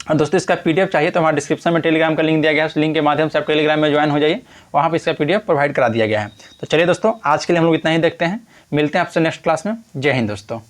दोस्तों, इसका पीडीएफ चाहिए तो हमारे डिस्क्रिप्शन में टेलीग्राम का लिंक दिया गया है, उस लिंक के माध्यम से आप टेलीग्राम में ज्वाइन हो जाइए, वहाँ पर इसका पीडीएफ प्रोवाइड करा दिया गया है। तो चलिए दोस्तों, आज के लिए हम लोग इतना ही देखते हैं, मिलते हैं आपसे नेक्स्ट क्लास में। जय हिंद दोस्तों।